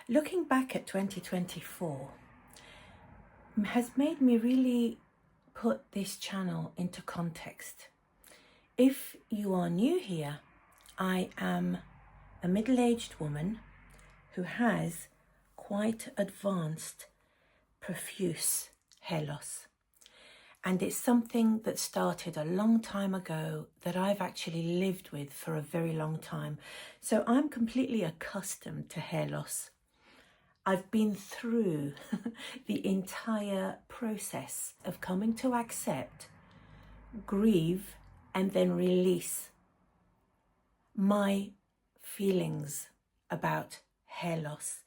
Looking back at 2024 has made me really put this channel into context. If you are new here, I am a middle-aged woman who has quite advanced, profuse hair loss. And it's something that started a long time ago that I've actually lived with for a very long time. So I'm completely accustomed to hair loss. I've been through the entire process of coming to accept, grieve, and then release my feelings about hair loss,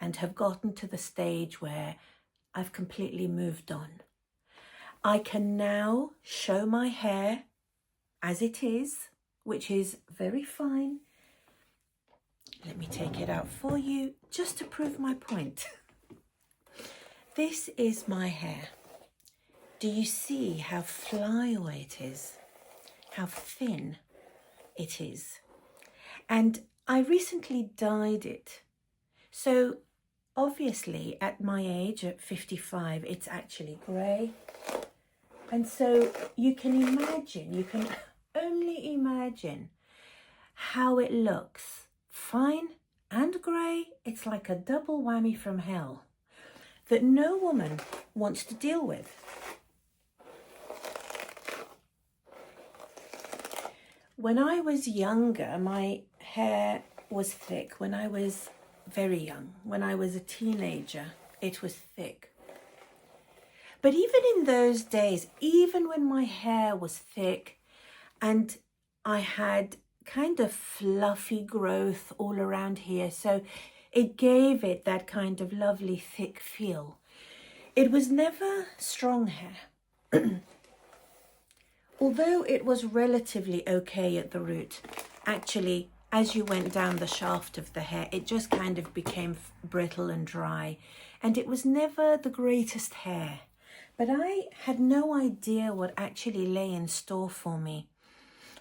and have gotten to the stage where I've completely moved on. I can now show my hair as it is, which is very fine. Let me take it out for you just to prove my point. This is my hair. Do you see how flyaway it is? How thin it is? And I recently dyed it. So obviously at my age, at 55, it's actually grey. And so you can imagine, you can only imagine how it looks. Fine and grey, it's like a double whammy from hell that no woman wants to deal with. When I was younger, my hair was thick. When I was very young, when I was a teenager, it was thick. But even in those days, even when my hair was thick and I had kind of fluffy growth all around here, so it gave it that kind of lovely thick feel, it was never strong hair. Although it was relatively okay at the root, actually, as you went down the shaft of the hair, it just kind of became brittle and dry, and it was never the greatest hair. But I had no idea what actually lay in store for me,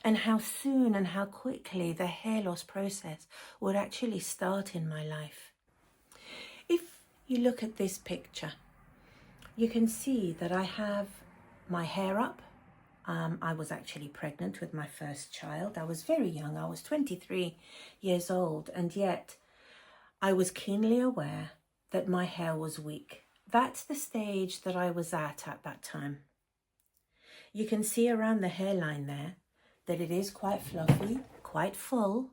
and how soon and how quickly the hair loss process would actually start in my life. If you look at this picture, you can see that I have my hair up. I was actually pregnant with my first child. I was very young. I was 23 years old, and yet I was keenly aware that my hair was weak. That's the stage that I was at that time. You can see around the hairline there that it is quite fluffy, quite full.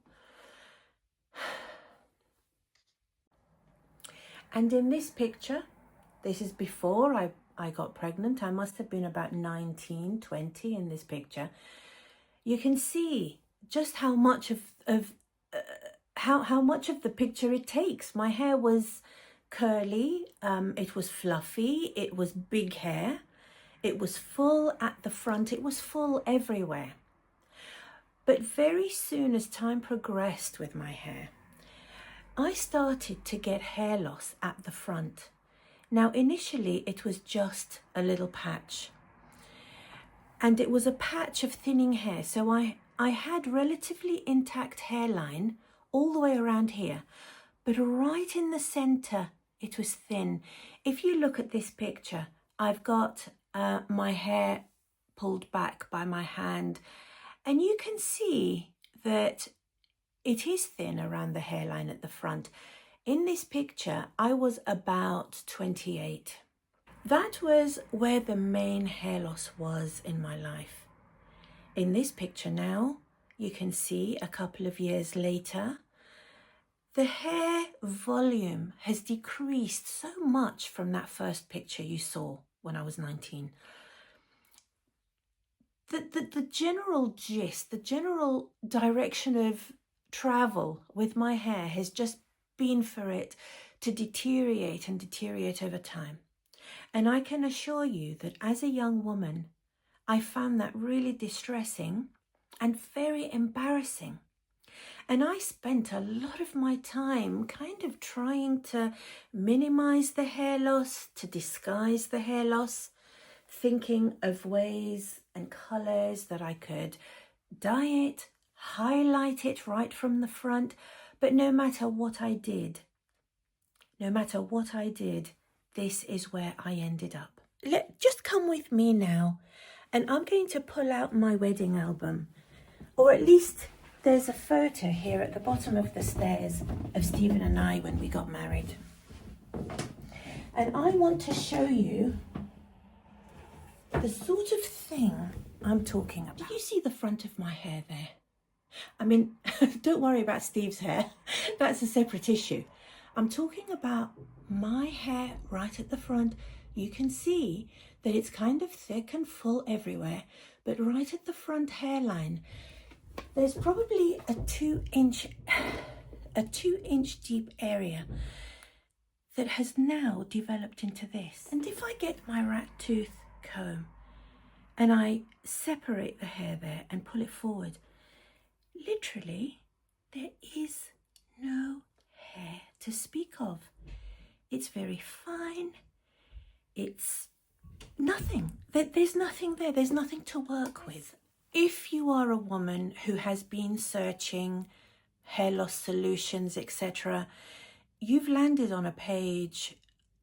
And in this picture, this is before I got pregnant. I must have been about 19, 20 in this picture. You can see just how much of how much of the picture it takes. My hair was curly, it was fluffy, it was big hair, it was full at the front, it was full everywhere. But very soon as time progressed with my hair, I started to get hair loss at the front. Now, initially, it was just a little patch. And it was a patch of thinning hair. So I had relatively intact hairline all the way around here. But right in the center, it was thin. If you look at this picture, I've got my hair pulled back by my hand. And you can see that it is thin around the hairline at the front. In this picture, I was about 28. That was where the main hair loss was in my life. In this picture now, you can see a couple of years later, the hair volume has decreased so much from that first picture you saw when I was 19. The general gist, the general direction of travel with my hair has just been for it to deteriorate and deteriorate over time. And I can assure you that as a young woman, I found that really distressing and very embarrassing. And I spent a lot of my time kind of trying to minimize the hair loss, to disguise the hair loss, thinking of ways and colors that I could dye it, highlight it right from the front. But no matter what I did, no matter what I did, this is where I ended up. Just come with me now, and I'm going to pull out my wedding album, or at least there's a photo here at the bottom of the stairs of Stephen and I when we got married. And I want to show you the sort of thing I'm talking about. Do you see the front of my hair there? I mean, don't worry about Steve's hair. That's a separate issue. I'm talking about my hair right at the front. You can see that it's kind of thick and full everywhere, but right at the front hairline, there's probably a 2-inch deep area that has now developed into this. And if I get my rat tooth comb and I separate the hair there and pull it forward, literally there is no hair to speak of. It's very fine. It's nothing. There's nothing there. There's nothing to work with. If you are a woman who has been searching hair loss solutions, etc., you've landed on a page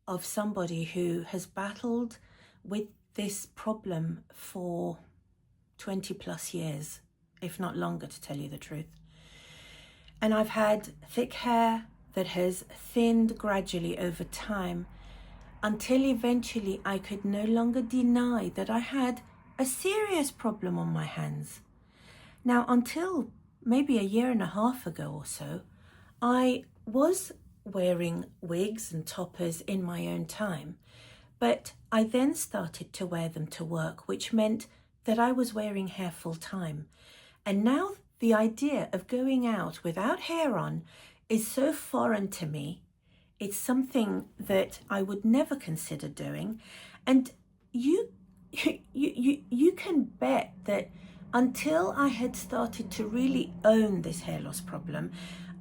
of somebody who has battled with this problem for 20 plus years, if not longer, to tell you the truth. And I've had thick hair that has thinned gradually over time until eventually I could no longer deny that I had a serious problem on my hands. Now, until maybe 1.5 years ago or so, I was wearing wigs and toppers in my own time, but I then started to wear them to work, which meant that I was wearing hair full time. And now the idea of going out without hair on is so foreign to me. It's something that I would never consider doing. And you can bet that until I had started to really own this hair loss problem,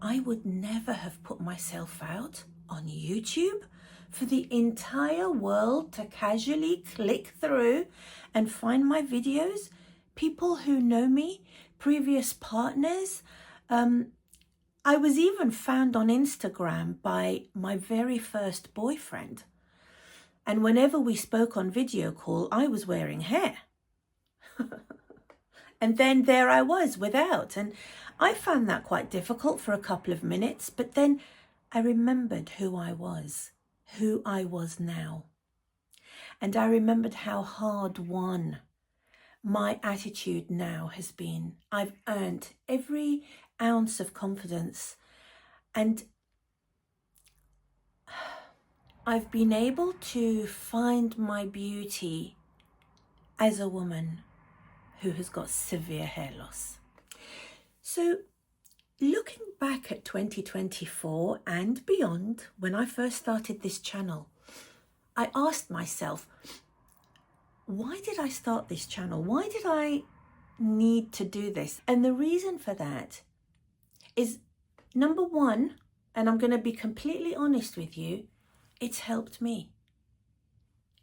I would never have put myself out on YouTube for the entire world to casually click through and find my videos. People who know me, previous partners. I was even found on Instagram by my very first boyfriend. And whenever we spoke on video call, I was wearing hair. And then there I was without. And I found that quite difficult for a couple of minutes. But then I remembered who I was now. And I remembered how hard won my attitude now has been. I've earned every ounce of confidence, and I've been able to find my beauty as a woman who has got severe hair loss. So looking back at 2024 and beyond, when I first started this channel, I asked myself, why did I start this channel? Why did I need to do this? And the reason for that is, number one, and I'm going to be completely honest with you, it's helped me.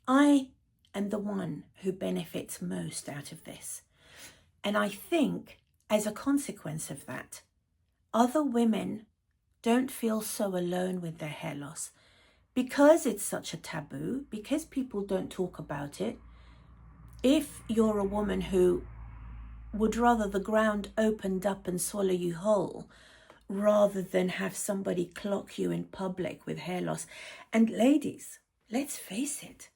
I am the one who benefits most out of this. And I think as a consequence of that, other women don't feel so alone with their hair loss. Because it's such a taboo, because people don't talk about it, if you're a woman who would rather the ground opened up and swallow you whole, rather than have somebody clock you in public with hair loss. And ladies, let's face it,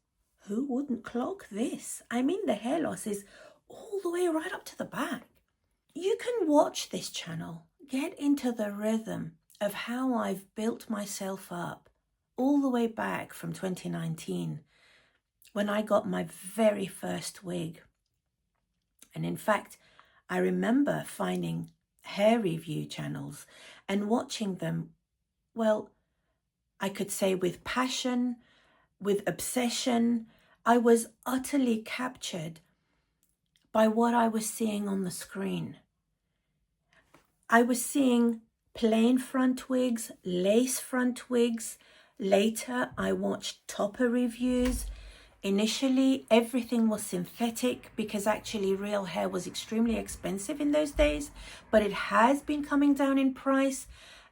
who wouldn't clock this? I mean, the hair loss is all the way right up to the back. You can watch this channel, get into the rhythm of how I've built myself up all the way back from 2019, when I got my very first wig. And in fact, I remember finding hair review channels and watching them, well, I could say with passion, with obsession. I was utterly captured by what I was seeing on the screen. I was seeing plain front wigs, lace front wigs. Later, I watched topper reviews. Initially, everything was synthetic because actually real hair was extremely expensive in those days, but it has been coming down in price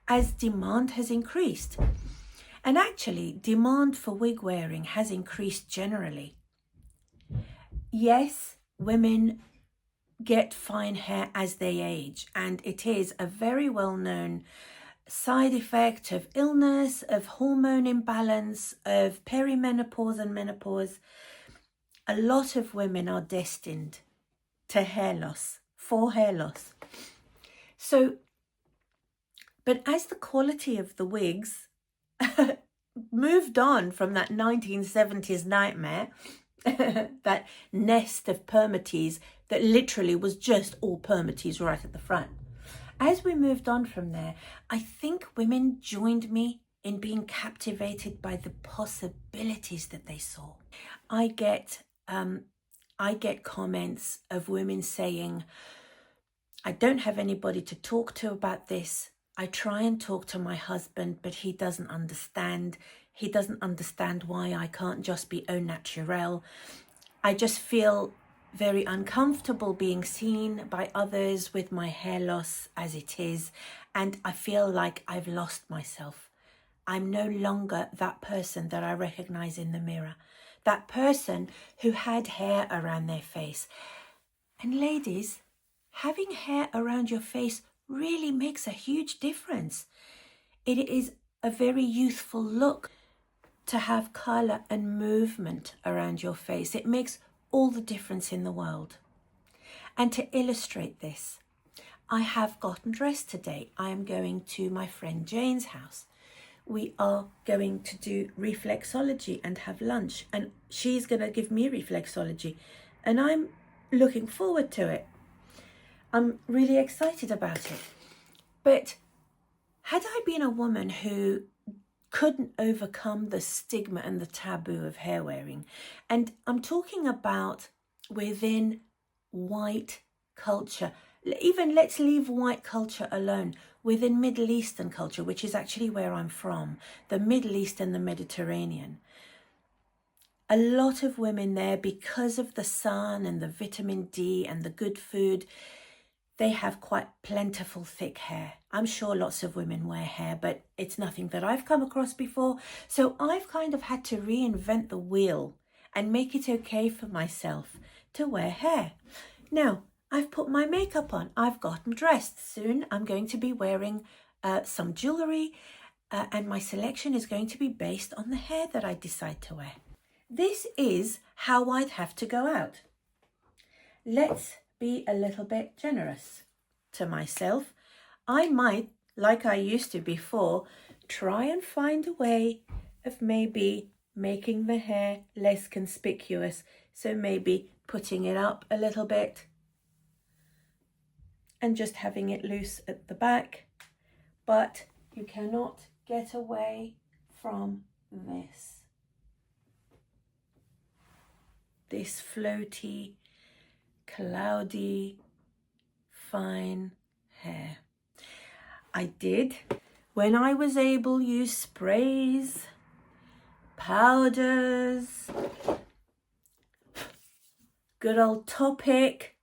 as demand has increased. And actually, demand for wig wearing has increased generally. Yes, women get fine hair as they age, and it is a very well-known side effect of illness, of hormone imbalance, of perimenopause and menopause. A lot of women are destined to hair loss, for hair loss. So, but as the quality of the wigs moved on from that 1970s nightmare, that nest of permatease that literally was just all permatease right at the front. As we moved on from there, I think women joined me in being captivated by the possibilities that they saw. I get comments of women saying, I don't have anybody to talk to about this. I try and talk to my husband, but he doesn't understand. He doesn't understand why I can't just be au naturel. I just feel very uncomfortable being seen by others with my hair loss as it is, and I feel like I've lost myself. I'm no longer that person that I recognize in the mirror, that person who had hair around their face. And ladies, having hair around your face really makes a huge difference. It is a very youthful look to have colour and movement around your face. It makes all the difference in the world. And to illustrate this, I have gotten dressed today. I am going to my friend Jane's house. We are going to do reflexology and have lunch, and she's going to give me reflexology, and I'm looking forward to it. I'm really excited about it. But had I been a woman who couldn't overcome the stigma and the taboo of hair wearing, and I'm talking about within white culture, even let's leave white culture alone, within Middle Eastern culture, which is actually where I'm from, the Middle East and the Mediterranean. A lot of women there, because of the sun and the vitamin D and the good food, they have quite plentiful thick hair. I'm sure lots of women wear hair, but it's nothing that I've come across before. So I've kind of had to reinvent the wheel and make it okay for myself to wear hair. Now, I've put my makeup on. I've gotten dressed. Soon I'm going to be wearing some jewellery, and my selection is going to be based on the hair that I decide to wear. This is how I'd have to go out. Let's be a little bit generous to myself. I might, like I used to before, try and find a way of maybe making the hair less conspicuous. So maybe putting it up a little bit and just having it loose at the back. But you cannot get away from this. This floaty, cloudy, fine hair. I did, when I was able, use sprays, powders, good old Topic.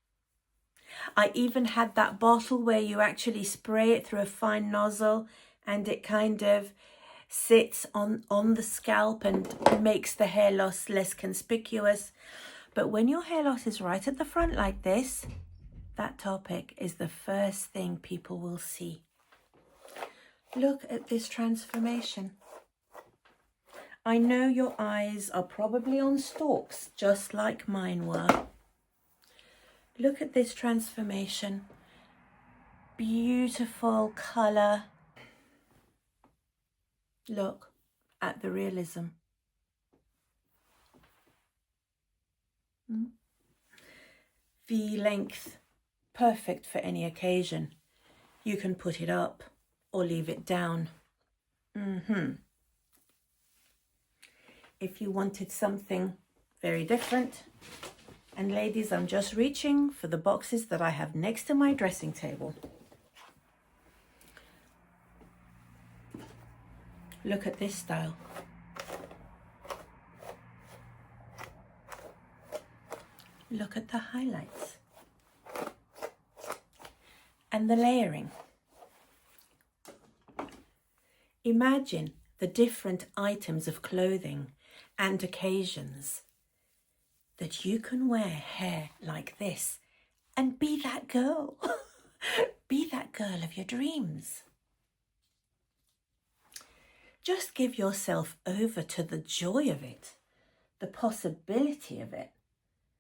I even had that bottle where you actually spray it through a fine nozzle and it kind of sits on the scalp and makes the hair loss less conspicuous. But when your hair loss is right at the front like this, that Topic is the first thing people will see. Look at this transformation. I know your eyes are probably on stalks, just like mine were. Look at this transformation. Beautiful colour. Look at the realism. The length, perfect for any occasion. You can put it up or leave it down. If you wanted something very different, and ladies, I'm just reaching for the boxes that I have next to my dressing table. Look at this style. Look at the highlights and the layering. Imagine the different items of clothing and occasions that you can wear hair like this and be that girl. Be that girl of your dreams. Just give yourself over to the joy of it, the possibility of it,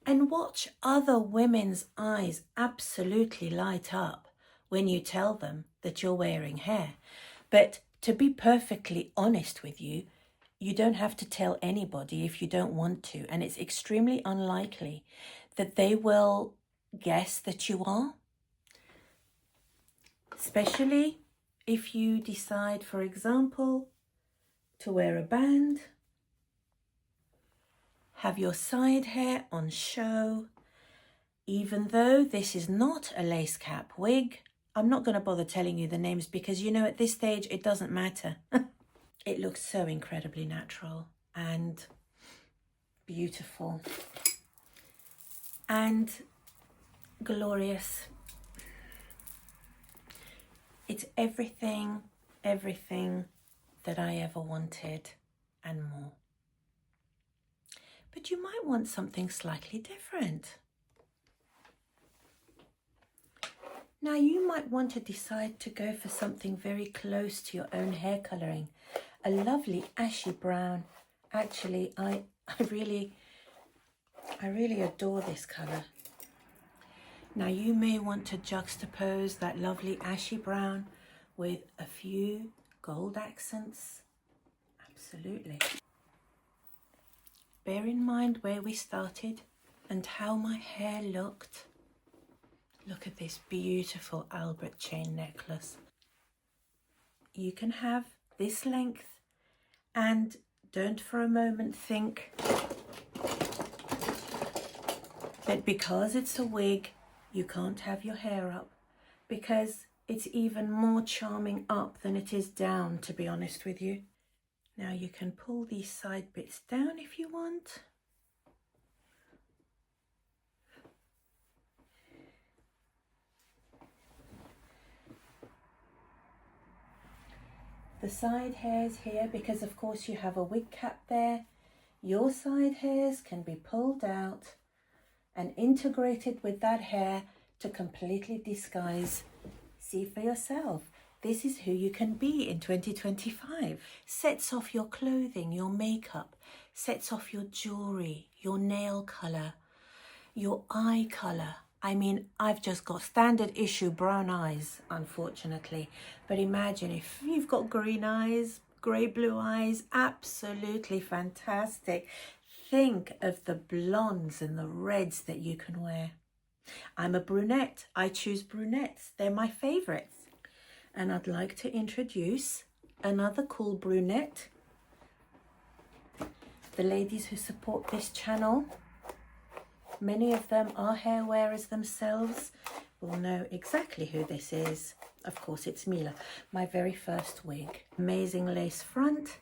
and watch other women's eyes absolutely light up when you tell them that you're wearing hair. But to be perfectly honest with you, you don't have to tell anybody if you don't want to, and it's extremely unlikely that they will guess that you are. Especially if you decide, for example, to wear a band, have your side hair on show. Even though this is not a lace cap wig, I'm not going to bother telling you the names because, you know, at this stage it doesn't matter. It looks so incredibly natural and beautiful and glorious. It's everything that I ever wanted and more. But you might want something slightly different. Now you might want to decide to go for something very close to your own hair colouring. A lovely ashy brown. Actually, I really adore this colour. Now you may want to juxtapose that lovely ashy brown with a few gold accents. Absolutely. Bear in mind where we started and how my hair looked. Look at this beautiful Albert chain necklace. You can have this length and don't for a moment think that because it's a wig you can't have your hair up, because it's even more charming up than it is down, to be honest with you. Now you can pull these side bits down if you want. The side hairs here, because of course you have a wig cap there, your side hairs can be pulled out and integrated with that hair to completely disguise. See for yourself. This is who you can be in 2025. Sets off your clothing, your makeup, sets off your jewelry, your nail colour, your eye colour. I mean, I've just got standard issue brown eyes, unfortunately. But imagine if you've got green eyes, grey blue eyes, absolutely fantastic. Think of the blondes and the reds that you can wear. I'm a brunette. I choose brunettes. They're my favourites. And I'd like to introduce another cool brunette. The ladies who support this channel, many of them are hair wearers themselves, will know exactly who this is. Of course, it's Mila, my very first wig. Amazing lace front,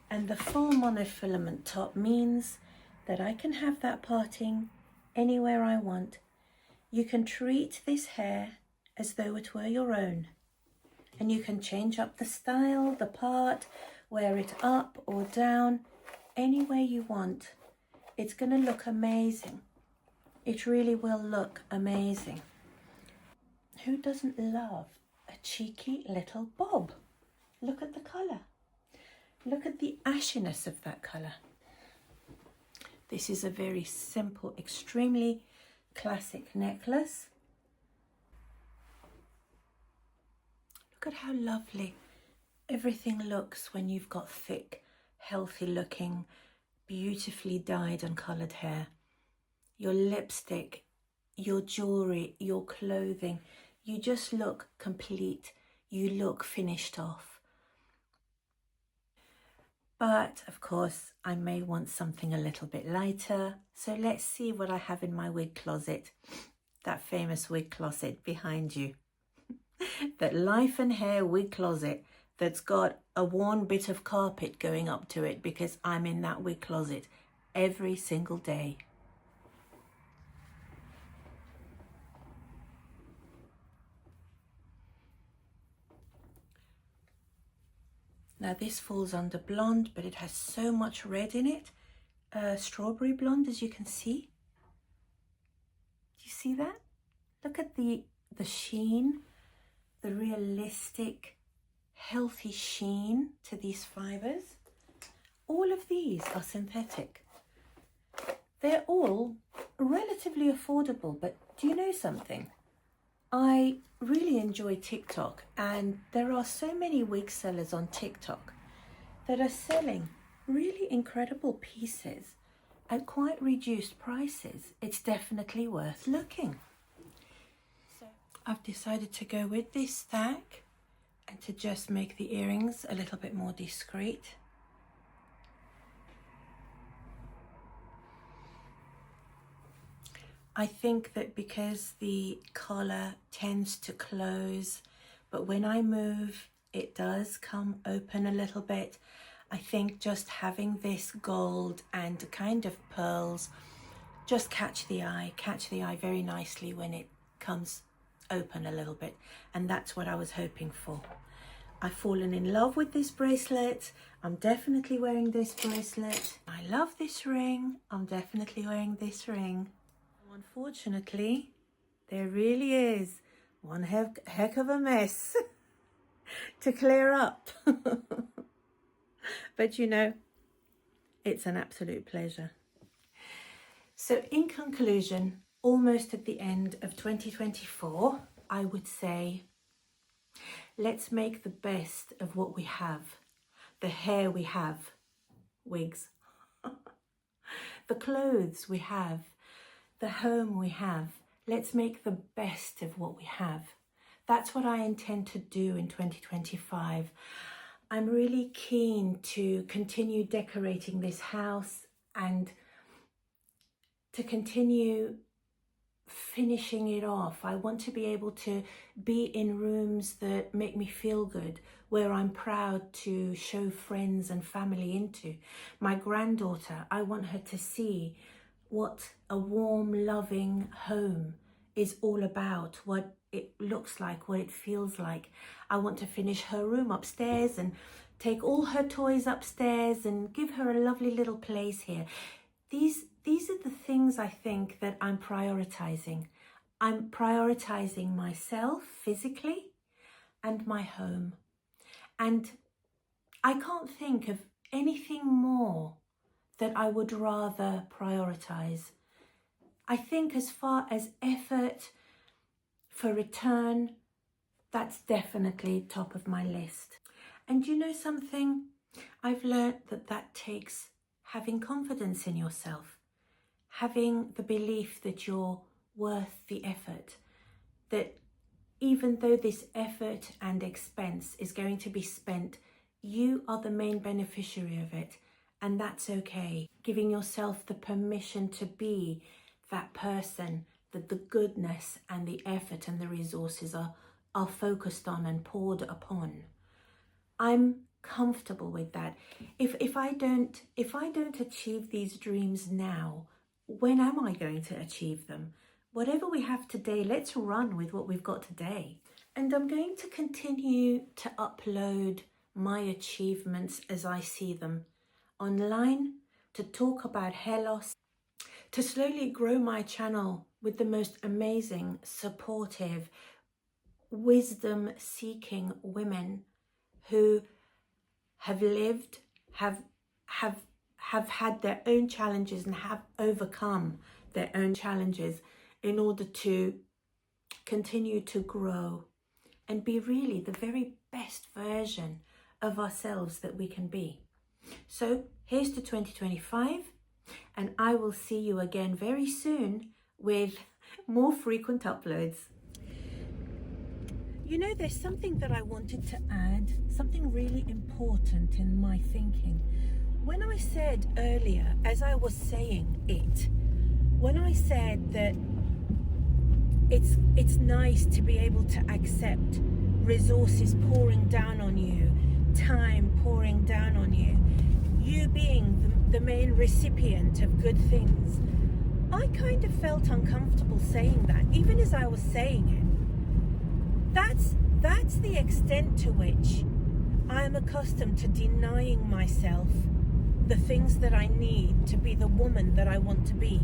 and the full monofilament top means that I can have that parting anywhere I want. You can treat this hair as though it were your own, and you can change up the style, the part, wear it up or down, any way you want. It's going to look amazing. It really will look amazing. Who doesn't love a cheeky little bob? Look at the colour. Look at the ashiness of that colour. This is a very simple, extremely classic necklace. Look at how lovely everything looks when you've got thick, healthy looking, beautifully dyed and coloured hair. Your lipstick, your jewellery, your clothing, you just look complete. You look finished off. But of course, I may want something a little bit lighter. So let's see what I have in my wig closet. That famous wig closet behind you. That Life and Hair wig closet that's got a worn bit of carpet going up to it, because I'm in that wig closet every single day. Now this falls under blonde, but it has so much red in it. Strawberry blonde, as you can see. Do you see that? Look at the sheen, the realistic, healthy sheen to these fibers. All of these are synthetic. They're all relatively affordable, but do you know something? I really enjoy TikTok, and there are so many wig sellers on TikTok that are selling really incredible pieces at quite reduced prices. It's definitely worth looking. So I've decided to go with this stack and to just make the earrings a little bit more discreet. I think that because the collar tends to close, but when I move, it does come open a little bit. I think just having this gold and kind of pearls just catch the eye very nicely when it comes open a little bit. And that's what I was hoping for. I've fallen in love with this bracelet. I'm definitely wearing this bracelet. I love this ring. I'm definitely wearing this ring. Unfortunately, there really is one heck of a mess to clear up. But you know, it's an absolute pleasure. So in conclusion, almost at the end of 2024, I would say, let's make the best of what we have. The hair we have, wigs, the clothes we have, the home we have. Let's make the best of what we have. That's what I intend to do in 2025. I'm really keen to continue decorating this house and to continue finishing it off. I want to be able to be in rooms that make me feel good, where I'm proud to show friends and family into. My granddaughter, I want her to see what a warm, loving home is all about, what it looks like, what it feels like. I want to finish her room upstairs and take all her toys upstairs and give her a lovely little place here. These are the things I think that I'm prioritizing. I'm prioritizing myself physically and my home. And I can't think of anything more that I would rather prioritize. I think as far as effort for return, that's definitely top of my list. And you know something? I've learned that takes having confidence in yourself, having the belief that you're worth the effort, that even though this effort and expense is going to be spent, you are the main beneficiary of it, and that's okay. Giving yourself the permission to be that person that the goodness and the effort and the resources are focused on and poured upon. I'm comfortable with that. If I don't achieve these dreams now, when am I going to achieve them? Whatever we have today, let's run with what we've got today. And I'm going to continue to upload my achievements as I see them online, to talk about hair loss, to slowly grow my channel with the most amazing, supportive, wisdom-seeking women who have lived, have had their own challenges and have overcome their own challenges in order to continue to grow and be really the very best version of ourselves that we can be. So here's to 2025, and I will see you again very soon with more frequent uploads. You know, there's something that I wanted to add, something really important in my thinking. When I said earlier, as I was saying it, when I said that it's nice to be able to accept resources pouring down on you, time pouring down on you, you being the main recipient of good things, I kind of felt uncomfortable saying that, even as I was saying it. That's the extent to which I I'm accustomed to denying myself the things that I need to be the woman that I want to be.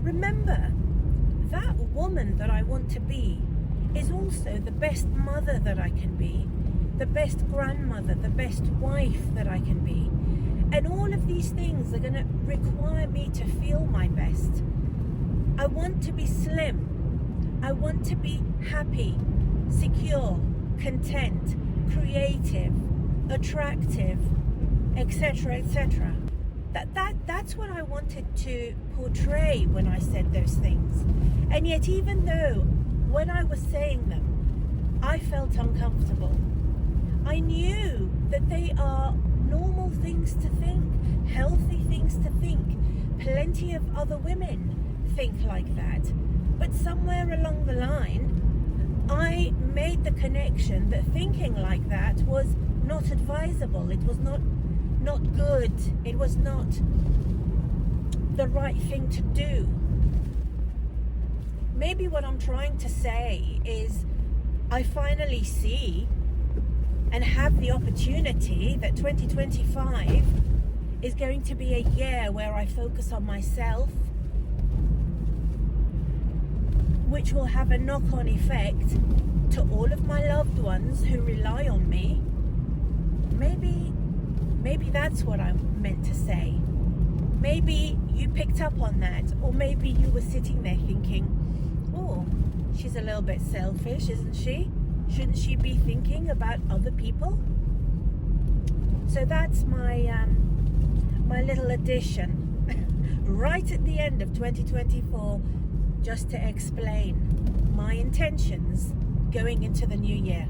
Remember, that woman that I want to be is also the best mother that I can be, the best grandmother, the best wife that I can be. And all of these things are going to require me to feel my best. I want to be slim. I want to be happy, secure, content, creative, attractive, etc., etc. That's what I wanted to portray when I said those things. And yet, even though when I was saying them, I felt uncomfortable, I knew that they are normal things to think, healthy things to think. Plenty of other women think like that. But somewhere along the line, I made the connection that thinking like that was not advisable. It was not good. It was not the right thing to do. Maybe what I'm trying to say is I finally see and have the opportunity that 2025 is going to be a year where I focus on myself, which will have a knock-on effect to all of my loved ones who rely on me. Maybe that's what I'm meant to say. Maybe you picked up on that, or maybe you were sitting there thinking, oh, she's a little bit selfish, isn't she? Shouldn't she be thinking about other people? So that's my my little addition right at the end of 2024, just to explain my intentions going into the new year.